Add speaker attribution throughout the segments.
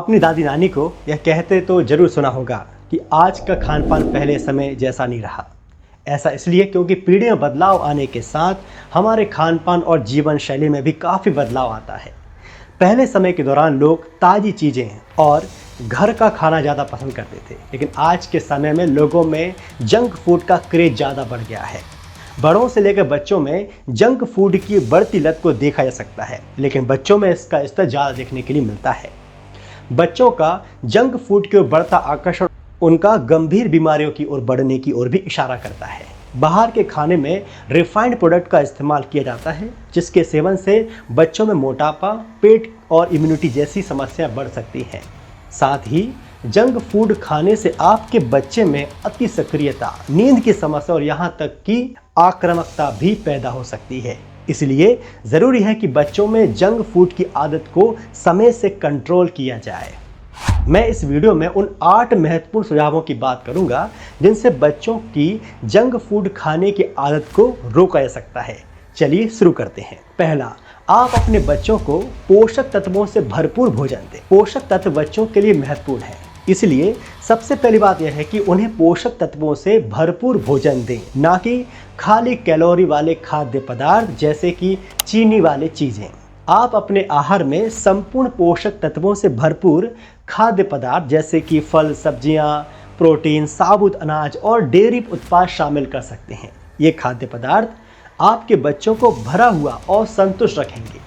Speaker 1: अपनी दादी नानी को यह कहते तो जरूर सुना होगा कि आज का खान पान पहले समय जैसा नहीं रहा। ऐसा इसलिए क्योंकि पीढ़ियों में बदलाव आने के साथ हमारे खान पान और जीवन शैली में भी काफ़ी बदलाव आता है। पहले समय के दौरान लोग ताज़ी चीज़ें और घर का खाना ज़्यादा पसंद करते थे, लेकिन आज के समय में लोगों में जंक फूड का क्रेज ज़्यादा बढ़ गया है। बड़ों से लेकर बच्चों में जंक फूड की बढ़ती लत को देखा जा सकता है, लेकिन बच्चों में इसका स्तर ज़्यादा देखने के लिए मिलता है। बच्चों का जंक फूड की ओर बढ़ता आकर्षण उनका गंभीर बीमारियों की ओर बढ़ने की ओर भी इशारा करता है। बाहर के खाने में रिफाइंड प्रोडक्ट का इस्तेमाल किया जाता है, जिसके सेवन से बच्चों में मोटापा, पेट और इम्यूनिटी जैसी समस्याएं बढ़ सकती हैं। साथ ही जंक फूड खाने से आपके बच्चे में अति सक्रियता, नींद की समस्या और यहाँ तक कि आक्रामकता भी पैदा हो सकती है। इसलिए ज़रूरी है कि बच्चों में जंक फूड की आदत को समय से कंट्रोल किया जाए। मैं इस वीडियो में उन 8 महत्वपूर्ण सुझावों की बात करूंगा जिनसे बच्चों की जंक फूड खाने की आदत को रोका जा सकता है। चलिए शुरू करते हैं। पहला, आप अपने बच्चों को पोषक तत्वों से भरपूर भोजन दें। पोषक तत्व बच्चों के लिए महत्वपूर्ण है, इसलिए सबसे पहली बात यह है कि उन्हें पोषक तत्वों से भरपूर भोजन दें, ना कि खाली कैलोरी वाले खाद्य पदार्थ जैसे कि चीनी वाले चीज़ें। आप अपने आहार में संपूर्ण पोषक तत्वों से भरपूर खाद्य पदार्थ जैसे कि फल, सब्जियां, प्रोटीन, साबुत अनाज और डेयरी उत्पाद शामिल कर सकते हैं। ये खाद्य पदार्थ आपके बच्चों को भरा हुआ और संतुष्ट रखेंगे।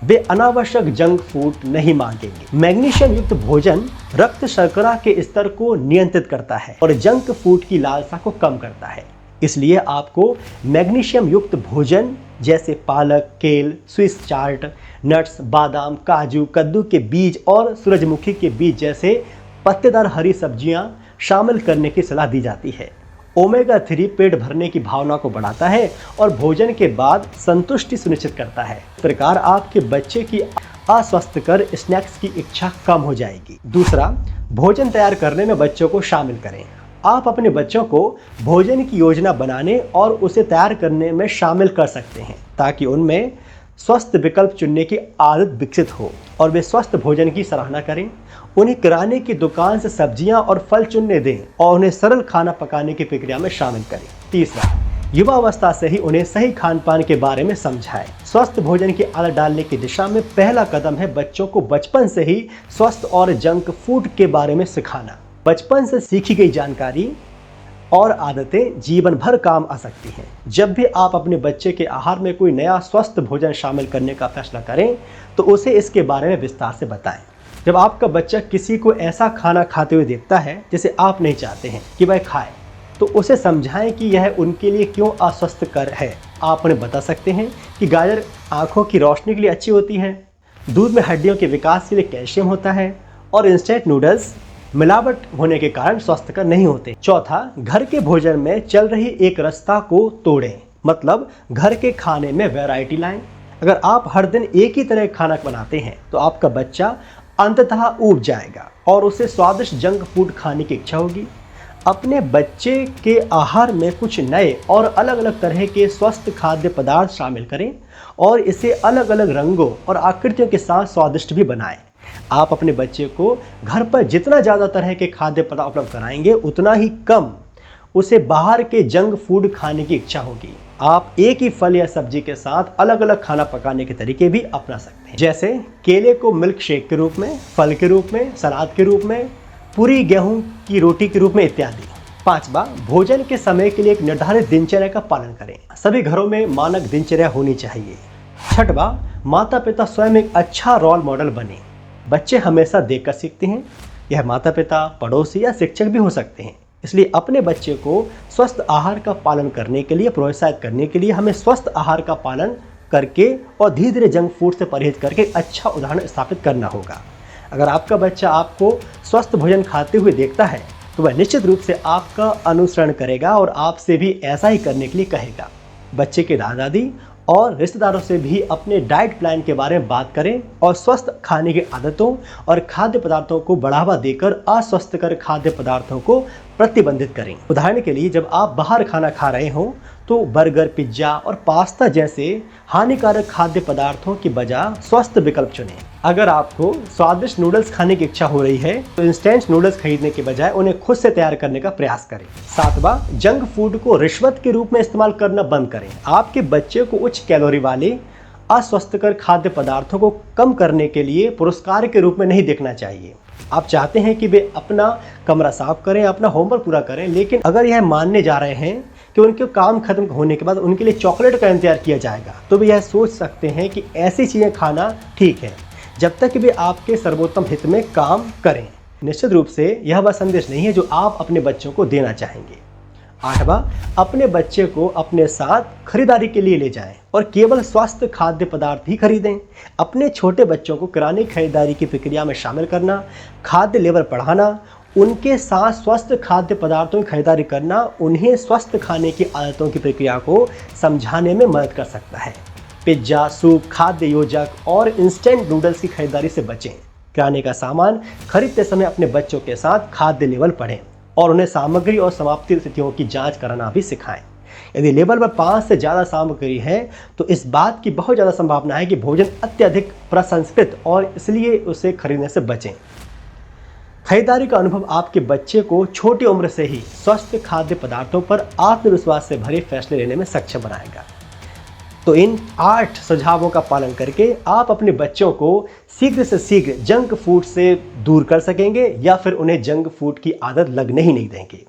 Speaker 1: वे अनावश्यक जंक फूड नहीं मांगेंगे। मैग्नीशियम युक्त भोजन रक्त शर्करा के स्तर को नियंत्रित करता है और जंक फूड की लालसा को कम करता है। इसलिए आपको मैग्नीशियम युक्त भोजन जैसे पालक, केल, स्विस चार्ट, नट्स, बादाम, काजू, कद्दू के बीज और सूरजमुखी के बीज जैसे पत्तेदार हरी सब्जियां शामिल करने की सलाह दी जाती है। ओमेगा 3 पेट भरने की भावना को बढ़ाता है और भोजन के बाद संतुष्टि सुनिश्चित करता है। इस प्रकार आपके बच्चे की अस्वास्थ्यकर स्नैक्स की इच्छा कम हो जाएगी। दूसरा, भोजन तैयार करने में बच्चों को शामिल करें। आप अपने बच्चों को भोजन की योजना बनाने और उसे तैयार करने में शामिल कर सकते हैं, ताकि उनमें स्वस्थ विकल्प चुनने की आदत विकसित हो और वे स्वस्थ भोजन की सराहना करें। उन्हें किराने की दुकान से सब्जियां और फल चुनने दें और उन्हें सरल खाना पकाने की प्रक्रिया में शामिल करें। तीसरा, युवा अवस्था से ही उन्हें सही खान पान के बारे में समझाएं। स्वस्थ भोजन की आदत डालने की दिशा में पहला कदम है बच्चों को बचपन से ही स्वस्थ और जंक फूड के बारे में सिखाना। बचपन से सीखी गई जानकारी और आदतें जीवन भर काम आ सकती हैं। जब भी आप अपने बच्चे के आहार में कोई नया स्वस्थ भोजन शामिल करने का फैसला करें, तो उसे इसके बारे में विस्तार से बताएं। जब आपका बच्चा किसी को ऐसा खाना खाते हुए देखता है जिसे आप नहीं चाहते हैं कि वह खाए, तो उसे समझाएं कि यह उनके लिए क्यों अस्वस्थकर है। आप उन्हें बता सकते हैं कि गाजर आँखों की रोशनी के लिए अच्छी होती है, दूध में हड्डियों के विकास के लिए कैल्शियम होता है और इंस्टेंट नूडल्स मिलावट होने के कारण स्वास्थ्यकर नहीं होते। चौथा, घर के भोजन में चल रही एक रास्ता को तोड़ें, मतलब घर के खाने में वैरायटी लाएं। अगर आप हर दिन एक ही तरह खाना बनाते हैं, तो आपका बच्चा अंततः ऊब जाएगा और उसे स्वादिष्ट जंक फूड खाने की इच्छा होगी। अपने बच्चे के आहार में कुछ नए और अलग अलग तरह के स्वस्थ खाद्य पदार्थ शामिल करें और इसे अलग अलग रंगों और आकृतियों के साथ स्वादिष्ट भी बनाएं। आप अपने बच्चे को घर पर जितना ज़्यादा तरह के खाद्य पदार्थ उपलब्ध कराएंगे, उतना ही कम उसे बाहर के जंक फूड खाने की इच्छा होगी। आप एक ही फल या सब्जी के साथ अलग अलग खाना पकाने के तरीके भी अपना सकते हैं, जैसे केले को मिल्क शेक के रूप में, फल के रूप में, सलाद के रूप में, पूरी गेहूं की रोटी के रूप में इत्यादि। पांचवा, भोजन के समय के लिए एक निर्धारित दिनचर्या का पालन करें। सभी घरों में मानक दिनचर्या होनी चाहिए। छठवां, माता पिता स्वयं एक अच्छा रोल मॉडल बने। बच्चे हमेशा देखकर सीखते हैं। यह माता पिता, पड़ोसी या शिक्षक भी हो सकते हैं। इसलिए अपने बच्चे को स्वस्थ आहार का पालन करने के लिए प्रोत्साहित करने के लिए हमें स्वस्थ आहार का पालन करके और धीरे धीरे जंक फूड से परहेज करके अच्छा उदाहरण स्थापित करना होगा। अगर आपका बच्चा आपको स्वस्थ भोजन खाते हुए देखता है, तो वह निश्चित रूप से आपका अनुसरण करेगा और आपसे भी ऐसा ही करने के लिए कहेगा। बच्चे के दादा दादी और रिश्तेदारों से भी अपने डाइट प्लान के बारे में बात करें और स्वस्थ खाने की आदतों और खाद्य पदार्थों को बढ़ावा देकर अस्वस्थकर खाद्य पदार्थों को प्रतिबंधित करें। उदाहरण के लिए, जब आप बाहर खाना खा रहे हों, तो बर्गर, पिज्ज़ा और पास्ता जैसे हानिकारक खाद्य पदार्थों की बजाय स्वस्थ विकल्प चुनें। अगर आपको स्वादिष्ट नूडल्स खाने की इच्छा हो रही है तो इंस्टेंट नूडल्स खरीदने के बजाय उन्हें खुद से तैयार करने का प्रयास करें। 7वां, जंक फूड को रिश्वत के रूप में इस्तेमाल करना बंद करें। आपके बच्चे को उच्च कैलोरी वाले अस्वस्थकर खाद्य पदार्थों को कम करने के लिए पुरस्कार के रूप में नहीं देखना चाहिए। आप चाहते हैं कि वे अपना कमरा साफ करें, अपना होमवर्क पूरा करें, लेकिन अगर यह मानने जा रहे हैं कि उनके काम खत्म होने के बाद उनके लिए चॉकलेट का इंतजार किया जाएगा, तो वे यह सोच सकते हैं कि ऐसी चीज़ें खाना ठीक है, जब तक कि वे आपके सर्वोत्तम हित में काम करें। निश्चित रूप से यह वह संदेश नहीं है जो आप अपने बच्चों को देना चाहेंगे। 8वां, अपने बच्चे को अपने साथ खरीदारी के लिए ले जाएं और केवल स्वस्थ खाद्य पदार्थ ही खरीदें। अपने छोटे बच्चों को किराने खरीदारी की प्रक्रिया में शामिल करना, खाद्य लेवल बढ़ाना, उनके साथ स्वस्थ खाद्य पदार्थों की खरीदारी करना उन्हें स्वस्थ खाने की आदतों की प्रक्रिया को समझाने में मदद कर सकता है। पिज्ज़ा, सूप, खाद्य योजक और इंस्टेंट नूडल्स की खरीदारी से बचें। किराने का सामान खरीदते समय अपने बच्चों के साथ खाद्य लेवल पढ़ें और उन्हें सामग्री और समाप्ति तिथियों की जांच कराना भी सिखाएं। यदि लेबल पर 5 से ज़्यादा सामग्री है तो इस बात की बहुत ज़्यादा संभावना है कि भोजन अत्यधिक प्रसंस्कृत और इसलिए उसे खरीदने से बचें। खरीदारी का अनुभव आपके बच्चे को छोटी उम्र से ही स्वस्थ खाद्य पदार्थों पर आत्मविश्वास से भरे फैसले लेने में सक्षम बनाएगा। तो इन 8 सुझावों का पालन करके आप अपने बच्चों को शीघ्र से शीघ्र जंक फूड से दूर कर सकेंगे या फिर उन्हें जंक फूड की आदत लगने ही नहीं देंगे।